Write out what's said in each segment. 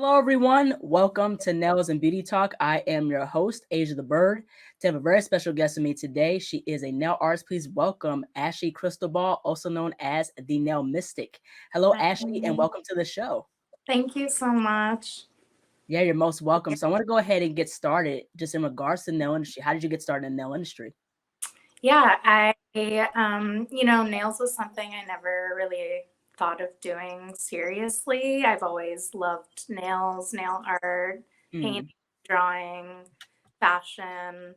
Hello, everyone. Welcome to Nails and Beauty Talk. I am your host, Asia the Bird. To have a very special guest with me today, she is a nail artist. Please welcome Ashley Cristobal, also known as the Nail Mystic. Hello, Ashley, and Hi. welcome to the show. Thank you so much. Yeah, you're most welcome. So I want to go ahead and get started just in regards to the nail industry. How did you get started in the nail industry? Yeah, nails was something I never really thought of doing seriously. I've always loved nails, nail art, painting, Mm, drawing, fashion.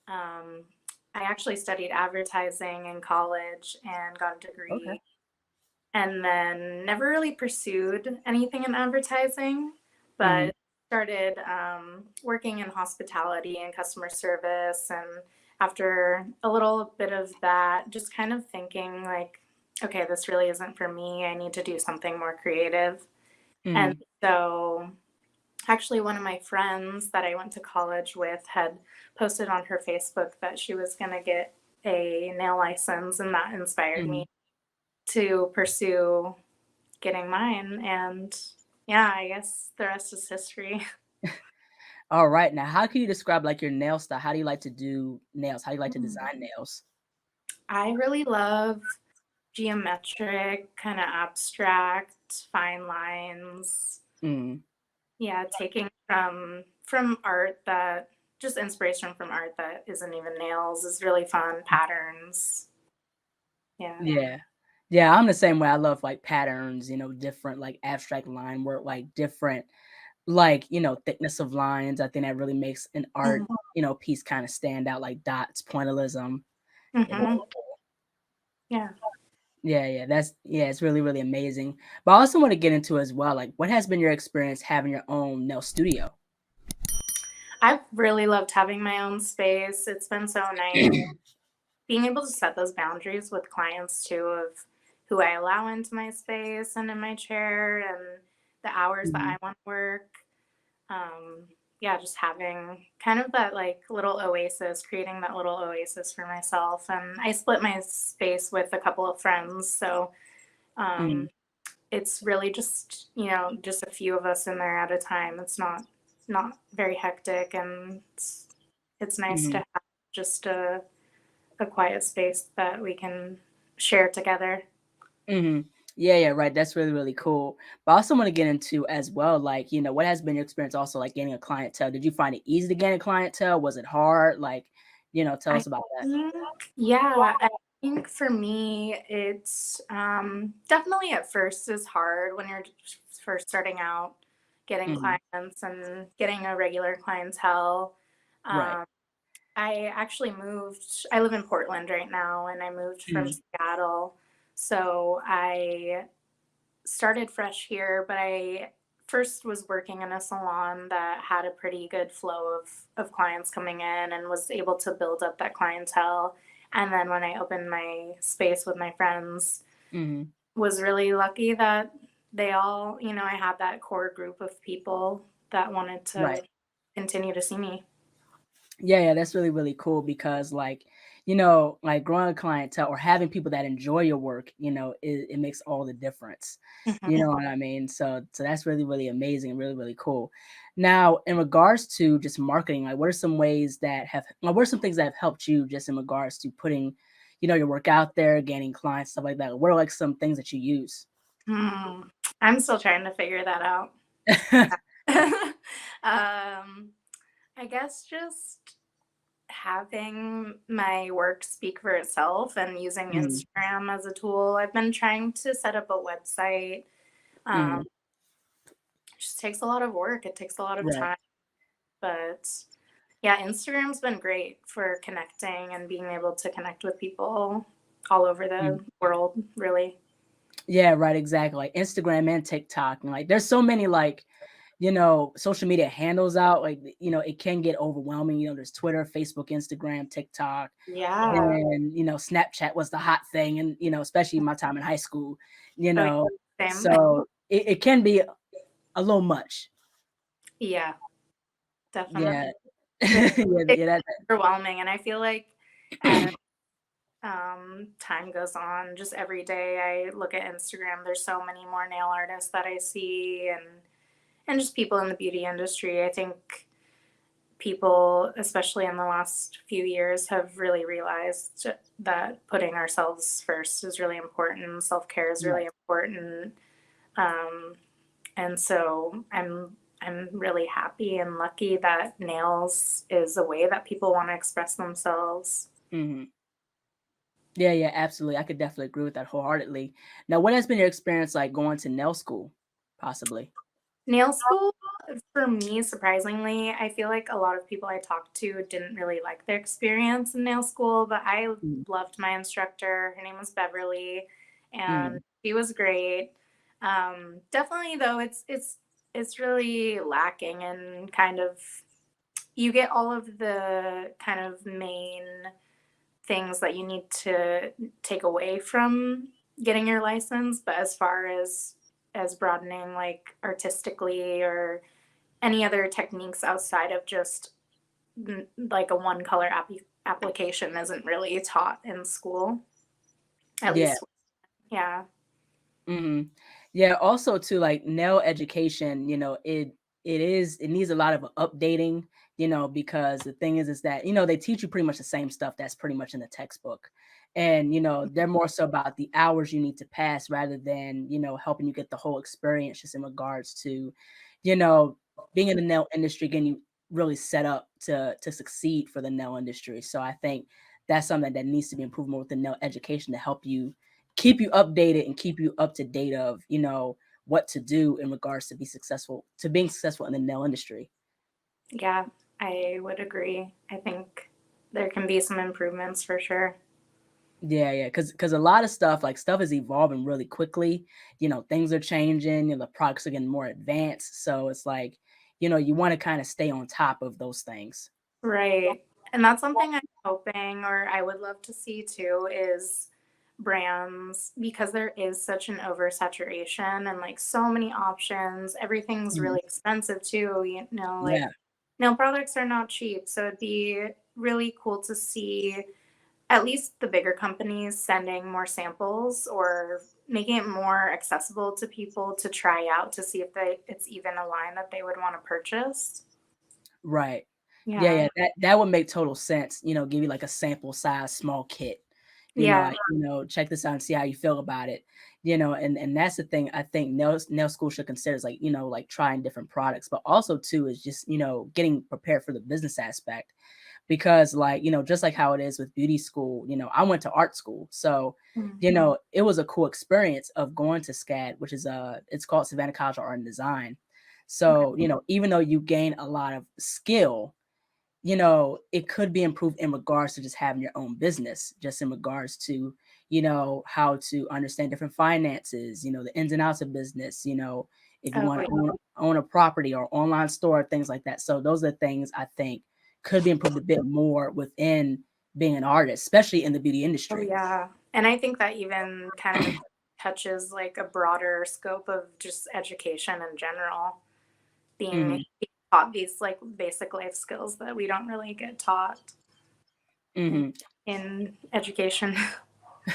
Um, I actually studied advertising in college and got a okay. degree, and then never really pursued anything in advertising, Mm, but started working in hospitality and customer service. And after a little bit of that, just kind of thinking like, okay, this really isn't for me. I need to do something more creative. And mm, so, actually, one of my friends that I went to college with had posted on her Facebook that she was going to get a nail license, and that inspired me mm. to pursue getting mine. And yeah, I guess the rest is history. All right. Now, how can you describe like your nail style? How do you like to do nails? How do you like to design nails? I really love geometric, kind of abstract, fine lines. Mm, Yeah, taking from art that just inspiration from art that isn't even nails is really fun. Patterns. Yeah. yeah. Yeah, I'm the same way. I love like patterns, different like abstract line work, like different like, thickness of lines. I think that really makes an art, Hmm. piece kind of stand out, like dots, pointillism. Yeah, Hmm. Yeah. yeah, it's really, really amazing. But I also want to get into as well, like what has been your experience having your own nail studio? I've really loved having my own space. It's been so nice being able to set those boundaries with clients too, of who I allow into my space and in my chair and the hours that Mhm. I want to work. Um, yeah, just having kind of that like little oasis, creating that little oasis for myself. And I split my space with a couple of friends. So Mhm. um, it's really just, just a few of us in there at a time. It's not very hectic, and it's nice to Mhm. have just a quiet space that we can share together. Mhm. Yeah, right. That's really, really cool. But I also want to get into as well, like, what has been your experience also like getting a clientele? Did you find it easy to gain a clientele? Was it hard? Like, tell I us about that. think, yeah, I think for me, it's definitely at first is hard when you're first starting out, getting Mhm. clients and getting a regular clientele. Right. Um, I actually moved, I live in Portland right now, and I moved from Mhm. Seattle. So I started fresh here, but I first was working in a salon that had a pretty good flow of clients coming in and was able to build up that clientele. And then when I opened my space with my friends, Mhm. was really lucky that they all, I had that core group of people that wanted Right. to continue to see me. Yeah, that's really, really cool because like, like growing a clientele or having people that enjoy your work, it makes all the difference. You Mhm. know what I mean? So that's really, really amazing and really, really cool. Now, in regards to just marketing, like what are some ways that have what are some things that have helped you just in regards to putting, your work out there, gaining clients, stuff like that? What are like some things that you use? Hmm. I'm still trying to figure that out. um, I guess just having my work speak for itself and using Mhm, Instagram as a tool. I've been trying to set up a website. Um, mhm, it just takes a lot of work. It takes a lot of right. time, but yeah, Instagram's been great for connecting and being able to connect with people all over the world, really. Yeah, right, exactly. Like Instagram and TikTok, and like there's so many like, social media handles out. Like, it can get overwhelming. There's Twitter, Facebook, Instagram, TikTok. Yeah. Then, Snapchat was the hot thing, and especially my time in high school, Oh, yeah. Same. so it can be a little much. Yeah, Yeah, definitely. It's, yeah, it's yeah. That, overwhelming. And I feel like as time goes on, just every day I look at Instagram, there's so many more nail artists that I see, and and just people in the beauty industry. I think people, especially in the last few years, have really realized that putting ourselves first is really important. Self care is Right. really important. Um, and so I'm really happy and lucky that nails is a way that people want to express themselves. Mhm. Yeah, yeah, absolutely. I could definitely agree with that wholeheartedly. Now, what has been your experience like going to nail school, possibly? Nail school, for me, surprisingly, I feel like a lot of people I talked to didn't really like their experience in nail school, but I Mhm, loved my instructor. Her name was Beverly, and mhm, she was great. Definitely, though, it's really lacking in kind of you get all of the kind of main things that you need to take away from getting your license, but as far as broadening like artistically or any other techniques outside of just like a one color application isn't really taught in school, at yeah, least. Yeah. mhm. Yeah, also too, like, nail education, it needs a lot of updating, because the thing is that, they teach you pretty much the same stuff that's pretty much in the textbook. And, they're more so about the hours you need to pass rather than, helping you get the whole experience just in regards to, you know, being in the nail industry, getting you really set up to succeed for the nail industry. So I think that's something that needs to be improved more with the nail education to help you keep you updated and keep you up to date of, what to do in regards to being successful in the nail industry. Yeah, I would agree. I think there can be some improvements for sure. Yeah, yeah, because a lot of stuff is evolving really quickly. Things are changing, the products are getting more advanced. So it's like, you want to kind of stay on top of those things. Right. And that's something I'm hoping or I would love to see too is brands because there is such an oversaturation and like so many options. Everything's Mhm. really expensive too, like Yeah. nail products are not cheap. So it'd be really cool to see at least the bigger companies sending more samples or making it more accessible to people to try out to see if it's even a line that they would want to purchase. Right. Yeah, Yeah. yeah, that would make total sense, give you like a sample size small kit. Yeah. Like, check this out and see how you feel about it. And that's the thing I think nail school should consider is like, like trying different products, but also too is just, getting prepared for the business aspect. Because like, just like how it is with beauty school, I went to art school. So, Mm. it was a cool experience of going to SCAD, which is it's called Savannah College of Art and Design. Okay. So, even though you gain a lot of skill, it could be improved in regards to just having your own business, just in regards to, how to understand different finances, the ins and outs of business, if you Oh, want yeah. to own a property or online store, things like that. So those are things I think could be improved a bit more within being an artist, especially in the beauty Oh, industry. yeah. And I think that even kind of touches like a broader scope of just education in general, being Hmm. taught these like basic life skills that we don't really get taught in, Hmm. in education.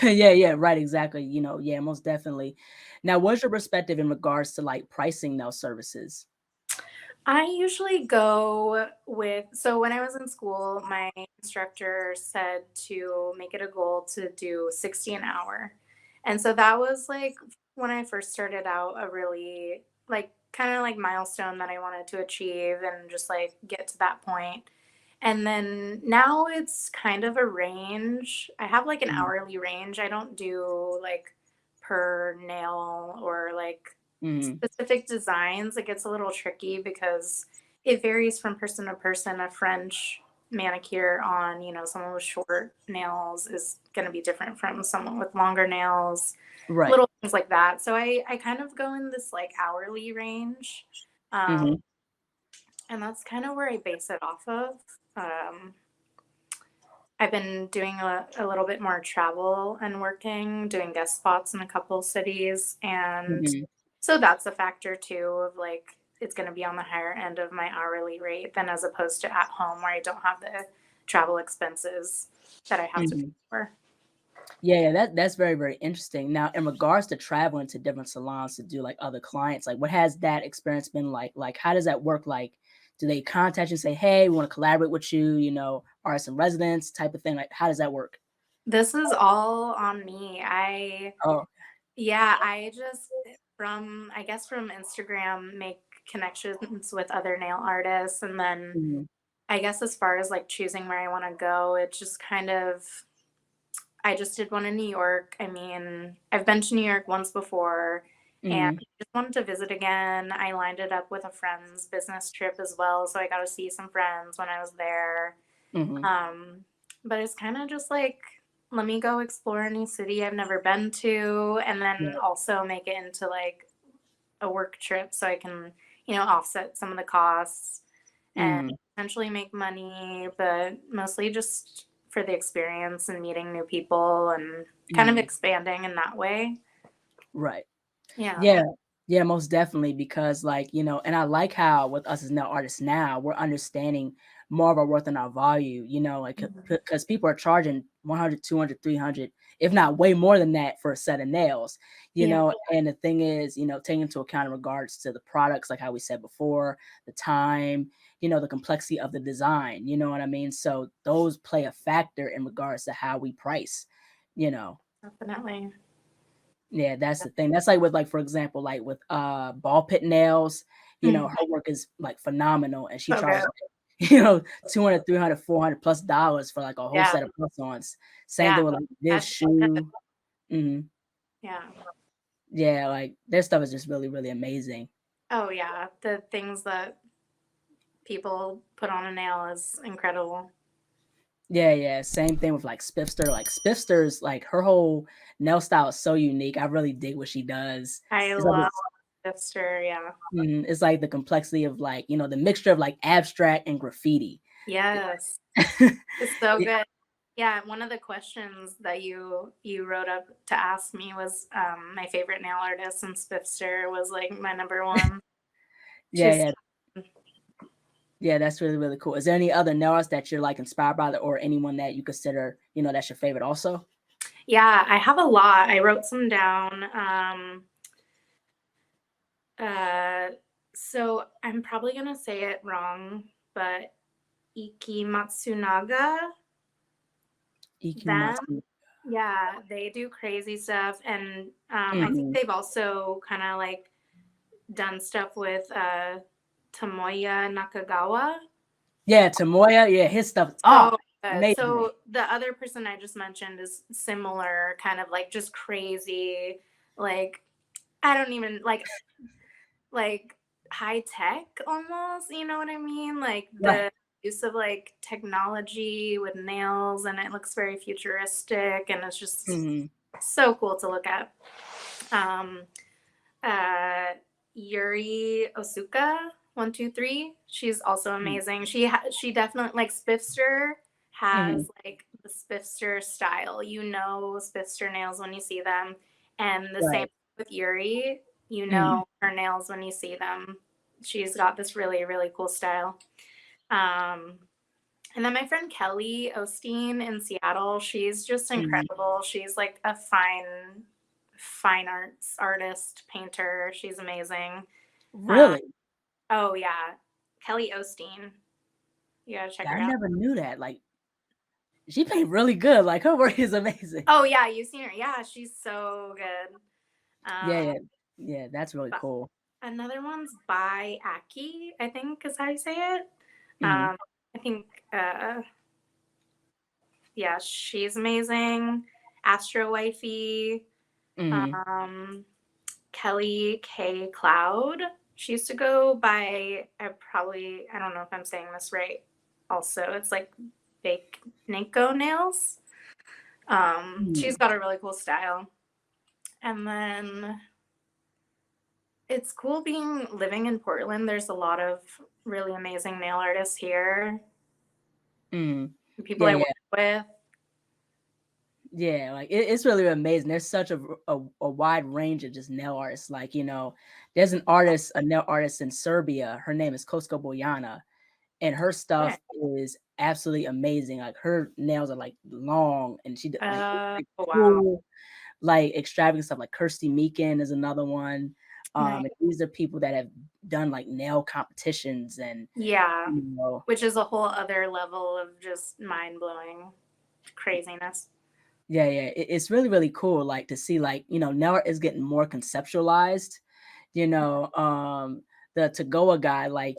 Yeah, yeah, right, exactly. Yeah, most definitely. Now, what's your perspective in regards to like pricing those services? I usually go with, so when I was in school, my instructor said to make it a goal to do 60 an hour. And so that was like when I first started out, a really like kind of like milestone that I wanted to achieve and just like get to that point. And then now it's kind of a range. I have like an hourly range. I don't do like per nail or like Mm-hmm. specific designs. It gets a little tricky because it varies from person to person. A French manicure on, someone with short nails is going to be different from someone with longer nails, Right. little things like that. So I kind of go in this like hourly range. Um, Mhm. and that's kind of where I base it off of. Um, I've been doing a little bit more travel and working, doing guest spots in a couple cities. And Mhm. so that's a factor too of like, it's going to be on the higher end of my hourly rate than as opposed to at home where I don't have the travel expenses that I have to pay Mhm. for. Yeah, yeah, that's very, very interesting. Now, in regards to traveling to different salons to do like other clients, like what has that experience been like? Like, how does that work? Like, do they contact you and say, "Hey, we want to collaborate with you," artists in residence type of thing? Like, how does that work? This is all on me. Oh, Yeah, I just from I guess from Instagram make connections with other nail artists, and then mhm, I guess as far as like choosing where I want to go, it just kind of I just did one in New York. I mean, I've been to New York once before and mhm, just wanted to visit again. I lined it up with a friend's business trip as well, so I got to see some friends when I was there. mhm, Um, but it's kind of just like, let me go explore a new city I've never been to, and then right, also make it into like a work trip so I can, offset some of the costs and mhm, potentially make money, but mostly just for the experience and meeting new people and kind of mhm, expanding in that way. right. Yeah. Yeah. Yeah, most definitely because and I like how with us as nail artists now, we're understanding more of our worth and our value, like Mhm. because people are charging 100, 200, 300, if not way more than that for a set of nails, Yeah, and the thing is, taking into account in regards to the products, like how we said before, the time, the complexity of the design, you know what I mean? So those play a factor in regards to how we price, you know. definitely. Yeah, that's the thing. That's like with for example, like with ball pit nails, Mhm. her work is like phenomenal and she So good. charges like, you know, 200, 300, $400 dollars for like a whole Yeah. set of press-ons. Same Yeah. thing with like this That's good. shoe. Mhm. Yeah. Yeah, like their stuff is just really, really amazing. Oh, yeah. The things that people put on a nail is incredible. Yeah, yeah. Same thing with like Spiffster. Like Spiffster's like her whole nail style is so unique. I really dig what she does. I It's like love this Hipster. Yeah. it's like the complexity of like, the mixture of like abstract and graffiti. Yes. It's so good. Yeah, one of the questions that you wrote up to ask me was my favorite nail artist, and Spiffster was like my number one. Yeah, She's yeah, yeah, that's really, really cool. Is there any other nail artists that you're, like, inspired by or anyone that you consider, that's your favorite also? Yeah, I have a lot. I wrote some down. Uh, so I'm probably gonna say it wrong, but Iki Matsunaga, them, Ikimatsu. yeah, they do crazy stuff, and I think Mhm. they've also kind of like done stuff with Tomoya Nakagawa. Yeah, Tomoya, yeah, his stuff So good. amazing. So the other person I just mentioned is similar, kind of like just crazy, like I don't even like high tech almost, you know what I mean? Like Right. the use of like technology with nails, and it looks very futuristic, and it's just Mhm, so cool to look at. Um uh Yuri Osuka 123. She's also mm, amazing. She definitely like Spiffster mhm, has like the Spiffster style. You know Spiffster nails when you see them, and the same right. with Yuri. You Mhm, know her nails when you see them. She's got this really really cool style. Um, and then my friend Kelly Osteen in Seattle, she's just mhm. incredible. She's like a fine arts artist, painter. She's amazing. Uh, Really? oh yeah, Kelly Osteen. You gotta check Yeah, her I out. never knew that, like, she paint really good, like, her work is amazing. Oh yeah, you've seen her. Yeah, she's so good. Yeah, Um, yeah. Yeah, that's really but cool. another one's by Aki, I think is how you say it. Mhm, I think yeah, she's amazing. Astro Wifey. mhm. Um, Kelly K. Cloud. She used to go by, I don't know if I'm saying this right. Also, it's like fake Ninko nails. She's Mm. got a really cool style. And then it's cool being living in Portland. There's a lot of really amazing nail artists here, Mhm. people Yeah, I work yeah. with. Yeah, like it's really amazing. There's such a wide range of just nail artists. Like, there's a nail artist in Serbia. Her name is Kosko Bojana, and her Okay. stuff is absolutely amazing. Like her nails are like long, and like Wow. cool, like extravagant stuff. Like Kirsty Meakin is another one. Nice. And these are people that have done like nail competitions and Yeah. you know, Which is a whole other level of just mind-blowing craziness. yeah, yeah. It's really, really cool, like to see like, nail art is getting more conceptualized. You know, the Tagoa guy, like,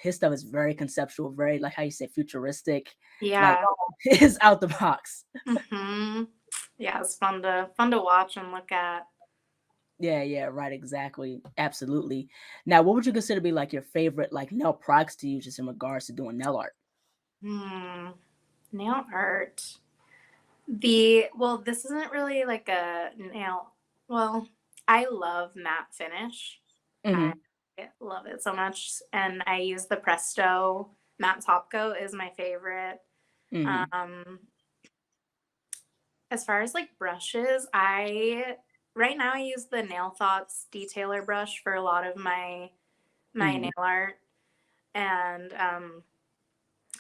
his stuff is very conceptual, very like how you say futuristic, like Yeah. it's out the box. Mhm. Yeah, it's fun to watch and look at. Yeah, yeah, right, exactly. Absolutely. Now, what would you consider to be like your favorite like nail products to use just in regards to doing nail art? Hmm. Nail art. Well, this isn't really like a nail. Well, I love matte finish. I Hmm. love it so much, and I use the Presto matte top coat is my favorite. Hmm. Um, as far as like brushes, I right now I use the Nail Thoughts detailer brush for a lot of my nail Hmm. art, and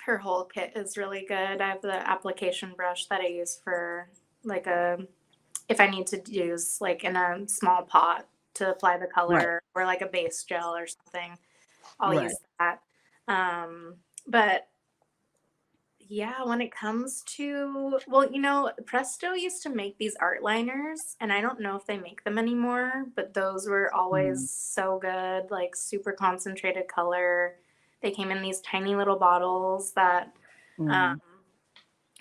her whole kit is really good. I have the application brush that I use for like a if I need to use like in a small pot to apply the Right, color or like a base gel or something. I'll right. use that. But yeah, when it comes to, well, Presto used to make these art liners, and I don't know if they make them anymore, but those were Mhm, always so good, like super concentrated color. They came in these tiny little bottles that um, mhm.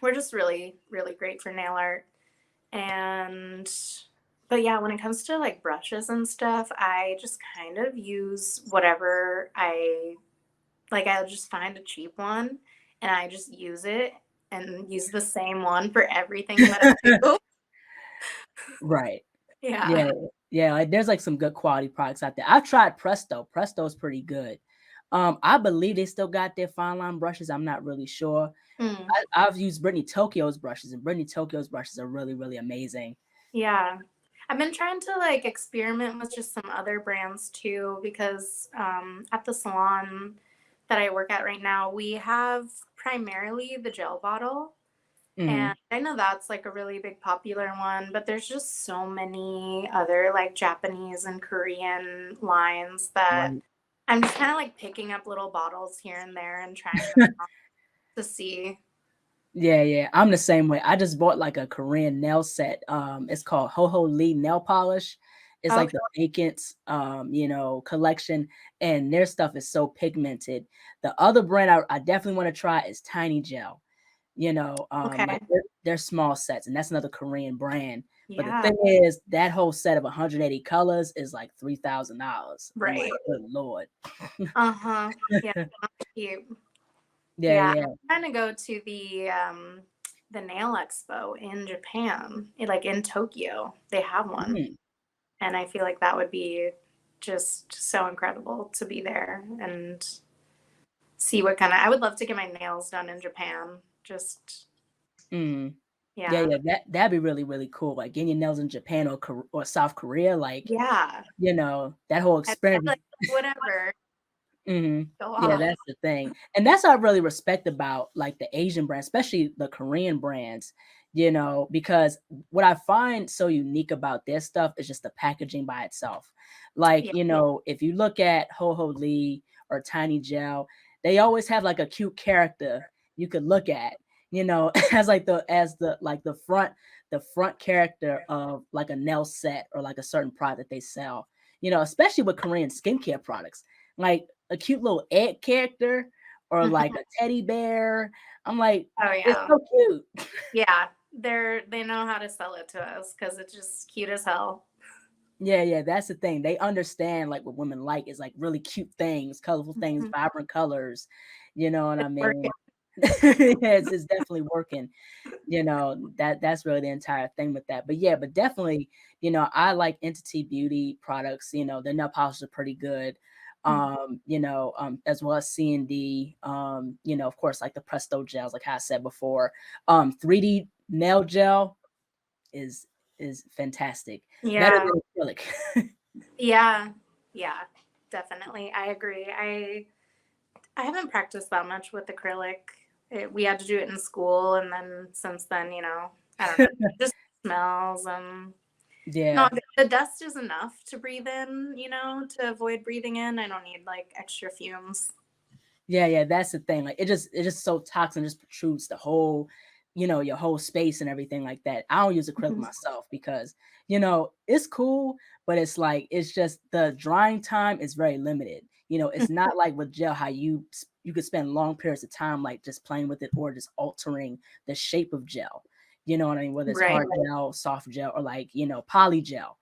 were just really, really great for nail art. And, but yeah, when it comes to like brushes and stuff, I just kind of use whatever I like. I'll just find a cheap one and I just use it and use the same one for everything that I do. Right. Yeah. Yeah, yeah, like, there's, like, some good quality products out there. I've tried Presto. Presto's pretty good. I believe they still got their fine line brushes, I'm not really sure. Mm, I've used Brittany Tokyo's brushes, and Brittany Tokyo's brushes are really, really amazing. yeah. I've been trying to like experiment with just some other brands too because at the salon that I work at right now, we have primarily the gel bottle. And Mhm. I know that's like a really big popular one, but there's just so many other like Japanese and Korean lines that Right. I'm just kind of like picking up little bottles here and there and trying them out to see. Yeah, yeah, I'm the same way. I just bought, like, a Korean nail set, it's called Ho Ho Lee Nail Polish. It's like Okay. the Vacant, collection, and their stuff is so pigmented. The other brand I definitely wanna try is Tiny Gel. Okay. Like they're small sets, and that's another Korean brand. But the Yeah. thing is, that whole set of 180 colors is like $3,000. I'm like, Right. good lord. Uh-huh. Yeah. Cute. Yeah, Yeah. yeah. I'm trying to go to the nail expo in Japan, like in Tokyo. They have one. Mm, And I feel like that would be just so incredible to be there and see what kind of. I would love to get my nails done in Japan. Just mm. Yeah, yeah, yeah. That'd be really, really cool. Like getting your nails in Japan or or South Korea, like yeah. that whole I'd be experience. like whatever, Mhm. go Yeah, off. that's the thing, and that's what I really respect about, like, the Asian brands, especially the Korean brands, because what I find so unique about their stuff is just the packaging by itself. Like, Yeah. if you look at Ho Ho Lee or Tiny Gel, they always have, like, a cute character you could look at, as, like, the front character of, like, a nail set or, like, a certain product they sell, especially with Korean skincare products. Like, a cute little egg character or like Mhm. a teddy bear. I'm like, Oh it's yeah, so cute. yeah. They know how to sell it to us because it's just cute as hell. Yeah, yeah, that's the thing. They understand like what women like is like really cute things, colorful things, Mhm. vibrant colors. You know what I It's working. mean? Yeah, it's definitely working. That's really the entire thing with that. But yeah, but definitely, I like Entity Beauty products. Their nail polishes are pretty good. Mhm. As well as C&D, of course, like the Presto gels, like I said before. 3D nail gel is is fantastic. Better Yeah, than acrylic. yeah, yeah. Definitely, I agree. I haven't practiced that much with acrylic. we had to do it in school, and then since then, I don't know, just smells and Yeah. not good. The dust is enough to breathe in, to avoid breathing in. I don't need like extra fumes. Yeah, yeah, that's the thing. Like it just so toxic, just protrudes the whole, your whole space and everything like that. I don't use acrylic Mhm. myself because, it's cool, but it's like it's just the drying time is very limited. It's not like with gel how you could spend long periods of time like just playing with it or just altering the shape of gel. You know what I mean? Whether it's Right. hard gel, soft gel, or like, poly gel.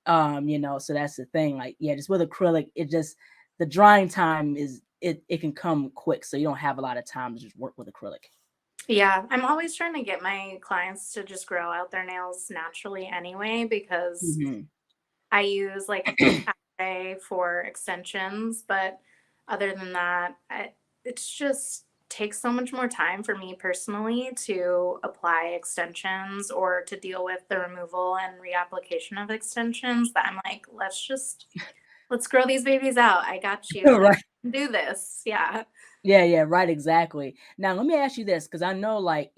So that's the thing. Like, yeah, just with acrylic, it just the drying time it can come quick, so you don't have a lot of time to just work with acrylic. Yeah, I'm always trying to get my clients to just grow out their nails naturally anyway, because Mhm. I use like a for extensions, but other than that, it's just takes so much more time for me personally to apply extensions or to deal with the removal and reapplication of extensions that I'm like, let's grow these babies out. I got you. You Right. can do this. Yeah. Yeah, yeah, right, exactly. Now let me ask you this, because I know like,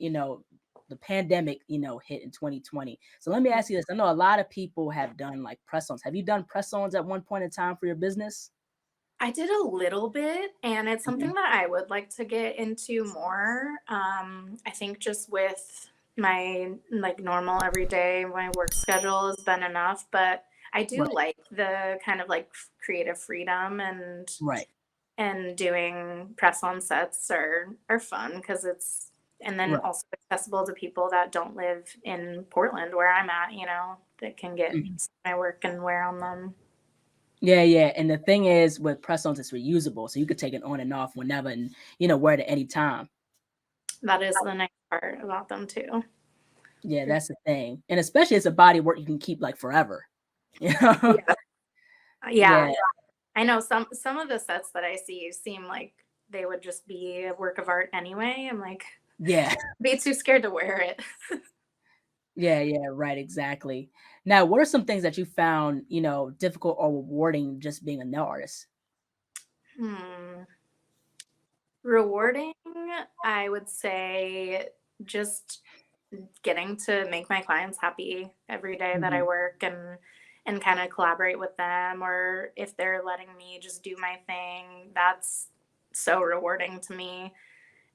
the pandemic, hit in 2020. So let me ask you this. I know a lot of people have done like press-ons. Have you done press-ons at one point in time for your business? I did a little bit, and it's something Mhm. that I would like to get into more. I think just with my like normal everyday, my work schedule has been enough, but I do Right, like the kind of like creative freedom right, and doing press on sets are fun because it's and then right. also accessible to people that don't live in Portland where I'm at, that can get Mhm. my work and wear on them. Yeah, yeah, and the thing is with press-ons, it's reusable, so you could take it on and off whenever and, wear it at any time. That is the nice part about them too. Yeah, that's the thing, and especially it's a body of work you can keep, like, forever, you know? Yeah. Yeah, Yeah. I know some of the sets that I see seem like they would just be a work of art anyway. I'm like, yeah, be too scared to wear it. yeah, yeah, right, exactly. Now, what are some things that you found, difficult or rewarding just being a nail artist? Hmm. Rewarding, I would say just getting to make my clients happy every day that I Mhm, work and kind of collaborate with them, or if they're letting me just do my thing, that's so rewarding to me.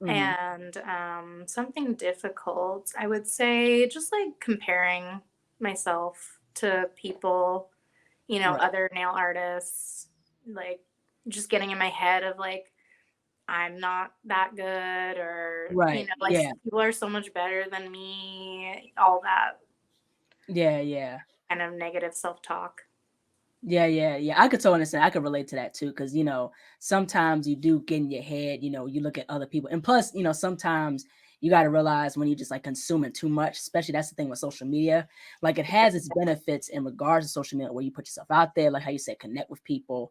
mhm, And something difficult, I would say, just like comparing myself to people, right, other nail artists, like just getting in my head of like, I'm not that good, or, right, like yeah, people are so much better than me, all that yeah, yeah. kind of negative self talk. Yeah, yeah, yeah. I could totally understand. I could relate to that too, because sometimes you do get in your head. You look at other people, and plus, sometimes you got to realize when you just like consuming too much. Especially that's the thing with social media. Like it has its benefits in regards to social media, where you put yourself out there, like how you said, connect with people,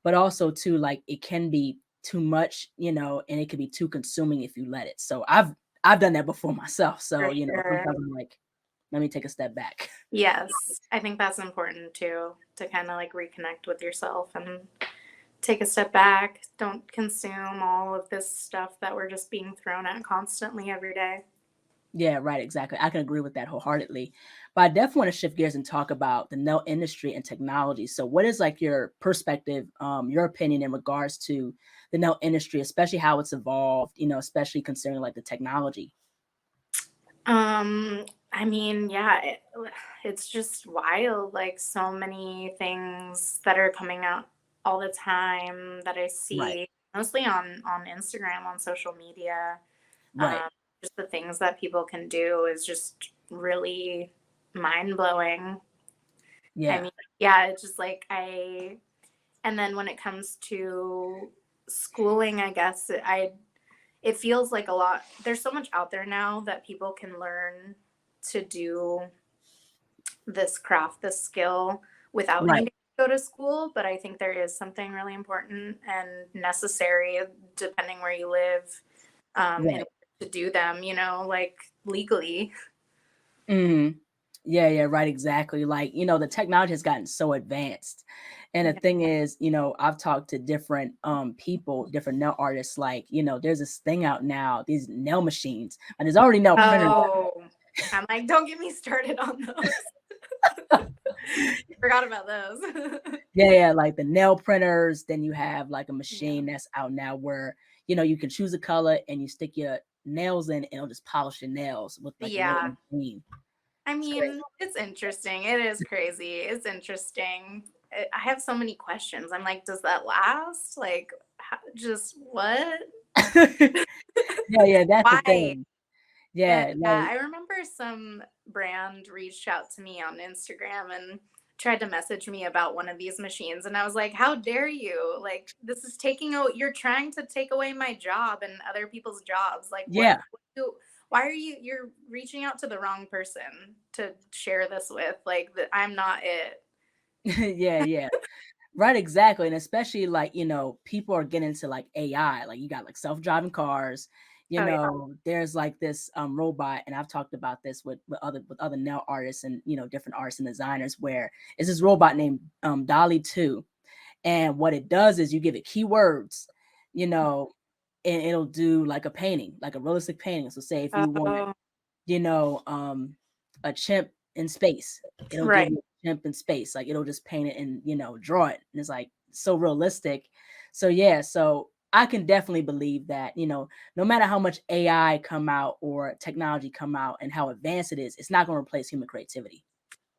but also too like it can be too much, and it can be too consuming if you let it. So I've done that before myself. For So sure. sometimes I'm like, let me take a step back. Yes, I think that's important too, to kind of like reconnect with yourself and take a step back. Don't consume all of this stuff that we're just being thrown at constantly every day. Yeah, right, exactly. I can agree with that wholeheartedly. But I definitely want to shift gears and talk about the nail industry and technology. So what is like your perspective, your opinion in regards to the nail industry, especially how it's evolved, especially considering like the technology? I mean, yeah, it's just wild. Like so many things that are coming out all the time that I Right, see, mostly on Instagram, on social media. right. Um, just the things that people can do is just really mind blowing. I Yeah, mean, yeah, it's just like and then when it comes to schooling, I guess it feels like a lot. There's so much out there now that people can learn to do this craft, this skill without right. needing to go to school. But I think there is something really important and necessary, depending where you live, in Right. order to do them, like legally. Mhm. Yeah, yeah, right, exactly. Like, the technology has gotten so advanced. And the Yeah. thing is, I've talked to different people, different nail artists, like, there's this thing out now, these nail machines, and there's already nail printers. Oh, I'm like, don't get me started on those. Forgot about those. Yeah, yeah, like the nail printers, then you have like a Yeah. machine that's out now where, you can choose a color and you stick your nails in and it'll just polish your nails with like a little Yeah. machine. I It's crazy. mean, it's interesting. It is crazy. It's interesting. I have so many questions. I'm like, does that last? Like, just what? Yeah, yeah, that's the Why? thing. And Yeah, yeah, like I remember some brand reached out to me on Instagram and tried to message me about one of these machines. And I was like, how dare you? Like, this is you're trying to take away my job and other people's jobs. Like, yeah. why are you're reaching out to the wrong person to share this with? Like, I'm not it. Yeah, yeah. Right, exactly. And especially like, people are getting into like AI. Like you got like self-driving cars, Oh, yeah. there's like this robot, and I've talked about this with other nail artists and different artists and designers where it's this robot named Dolly 2. And what it does is you give it keywords, you know, and it'll do like a painting, like a realistic painting. So say if you want Oh, you know, um, a chimp in space. It'll give right. you a chimp in space. Like it'll just paint it and draw it. And it's like so realistic. So yeah, so I can definitely believe that, no matter how much AI come out or technology come out and how advanced it is, it's not going to replace human creativity.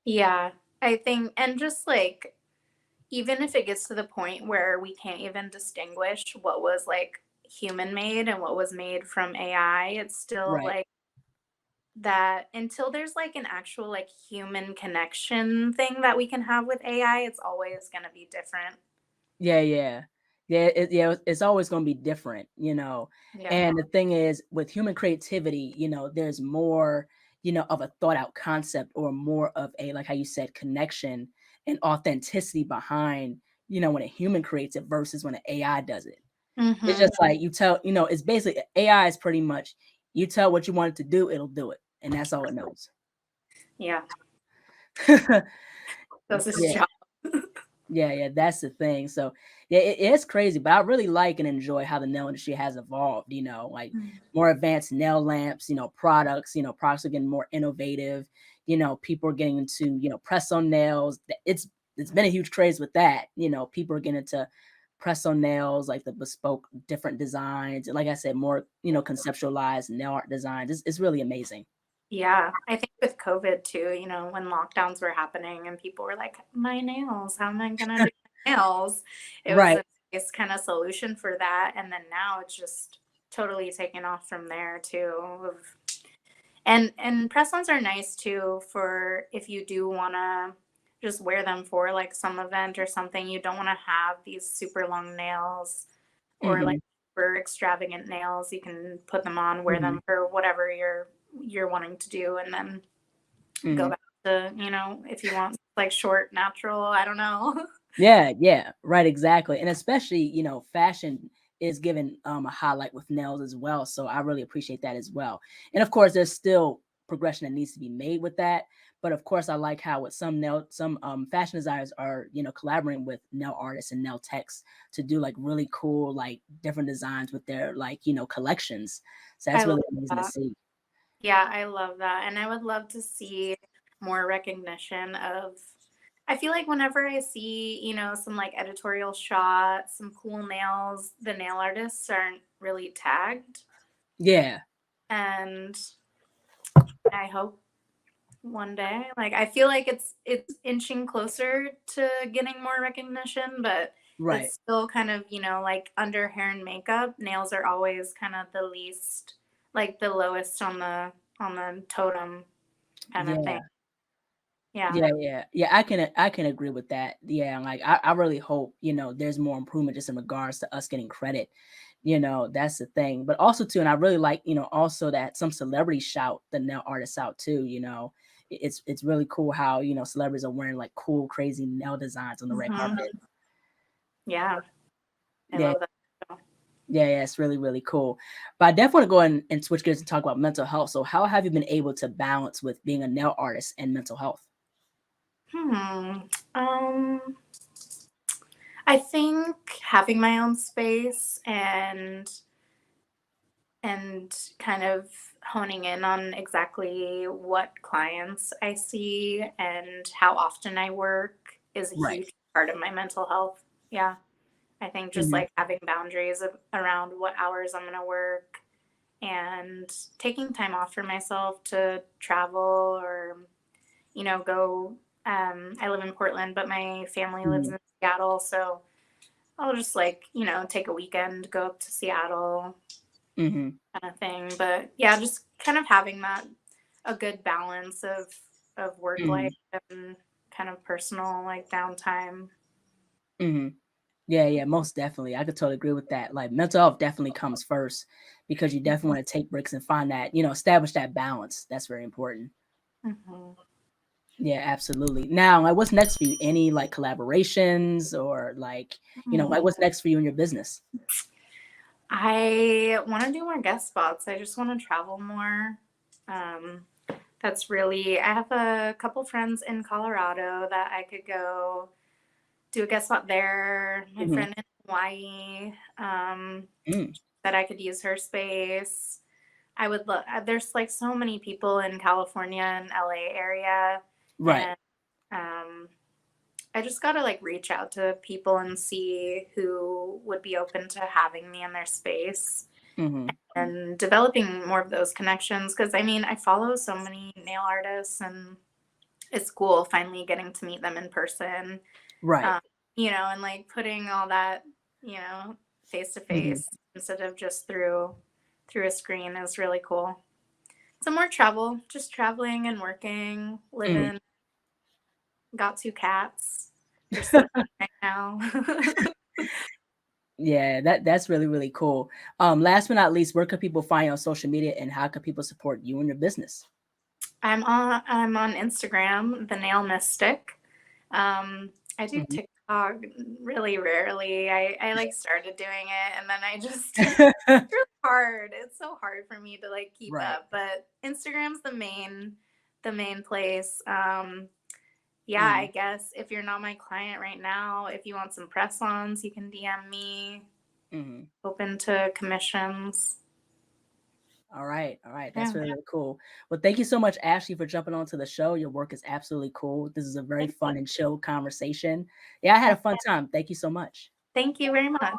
Yeah. I think, and just like, even if it gets to the point where we can't even distinguish what was like human made and what was made from AI, it's still Right. like that until there's like an actual like human connection thing that we can have with AI, it's always going to be different. Yeah, yeah. Yeah, it's always gonna be different. Yeah. And the thing is, with human creativity, there's more, of a thought out concept or more of a, like how you said, connection and authenticity behind, when a human creates it versus when an AI does it. It's Mhm. just like you tell, it's basically AI is pretty much you tell what you want it to do, it'll do it. And that's all it knows. Yeah. That's his Yeah. job. Yeah, yeah, that's the thing. So yeah, it's crazy, but I really like and enjoy how the nail industry has evolved. Like Mm. more advanced nail lamps, products. Products are getting more innovative. People are getting into press on nails. It's been a huge craze with that. People are getting into press on nails, like the bespoke different designs. And like I said, more conceptualized nail art designs. It's really amazing. Yeah, I think with COVID too, when lockdowns were happening and people were like, my nails, how am I gonna do my nails? It was Right. a nice kind of solution for that. And then now it's just totally taken off from there too. And press-ons are nice too for if you do wanna just wear them for like some event or something. You don't want to have these super long nails or like Hmm. super extravagant nails. You can put them on, wear Hmm. them for whatever you're wanting to do, and then go Hmm. back to, if you want like short, natural, I don't know. Yeah, yeah, right, exactly. And especially, fashion is given a highlight with nails as well. So I really appreciate that as well. And of course, there's still progression that needs to be made with that. But of course, I like how with some fashion designers are, collaborating with nail artists and nail techs to do like really cool, like different designs with their like, collections. So I that's love really amazing to that. see. Yeah, I love that. And I would love to see more recognition of I feel like whenever I see, some like editorial shots, some cool nails, the nail artists aren't really tagged. Yeah, And I hope one day, like I feel like it's inching closer to getting more recognition, but right. it's still kind of, like under hair and makeup, nails are always kind of the least, like the lowest on the totem kind of thing. Yeah. Yeah. Yeah, yeah, yeah. I can agree with that. Yeah, like I really hope there's more improvement just in regards to us getting credit. That's the thing. But also too, and I really like also that some celebrities shout the nail artists out too. It's really cool how celebrities are wearing like cool, crazy nail designs on the red Hmm. carpet. Yeah. I Yeah, love that. Yeah, yeah, it's really, really cool. But I definitely want to go and switch gears and talk about mental health. So how have you been able to balance with being a nail artist and mental health? Hmm. Um, I think having my own space and kind of honing in on exactly what clients I see and how often I work is a Right. huge part of my mental health. Yeah. I think just Mhm. like having boundaries around what hours I'm going to work and taking time off for myself to travel or, go. I live in Portland, but my family lives Mhm. in Seattle. So I'll just like, take a weekend, go up to Seattle Mhm. kind of thing. But yeah, just kind of having that a good balance of work life Mhm. and kind of personal like downtime. Mhm. Yeah, yeah, most definitely. I could totally agree with that. Like mental health definitely comes first because you definitely want to take breaks and find that, establish that balance. That's very important. Mhm. Yeah, absolutely. Now, like what's next for you? Any like collaborations or like, like Hmm. what's next for you in your business? I want to do more guest spots. I just want to travel more. Um, I have a couple friends in Colorado that I could go do a guest spot there. My Mhm. friend in Hawaii, Mm. that I could use her space. I would look, there's like so many people in California and LA area. Right. And um, I just got to like reach out to people and see who would be open to having me in their space Mhm. and developing more of those connections. Cause I mean, I follow so many nail artists and it's cool finally getting to meet them in person, Right. um, and like putting all that, face to Mhm. face instead of just through a screen is really cool. Some more travel, just traveling and working, Mhm. living. Got two cats. They're sleeping right now. Yeah, that's really, really cool. Last but not least, where could people find you on social media and how can people support you and your business? I'm on Instagram, the Nail Mystic. I do Mhm. TikTok really rarely. I like started doing it and then I just it's really hard. It's so hard for me to like keep Right. up. But Instagram's the main place. Yeah, I Mhm. guess if you're not my client right now, if you want some press-ons, you can DM me. Mhm. Open to commissions. All right. All right. That's Yeah. really, really cool. Well, thank you so much, Ashley, for jumping onto the show. Your work is absolutely cool. This is a very Thank you. fun and chill conversation. Yeah, I had a fun time. Thank you so much. Thank you very much.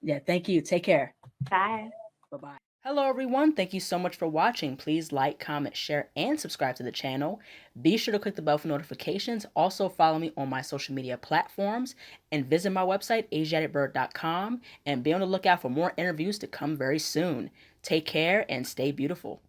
Yeah, thank you. Take care. Bye. Bye-bye. Hello, everyone. Thank you so much for watching. Please like, comment, share, and subscribe to the channel. Be sure to click the bell for notifications. Also, follow me on my social media platforms and visit my website, ASIATHABIRD.com, and be on the lookout for more interviews to come very soon. Take care and stay beautiful.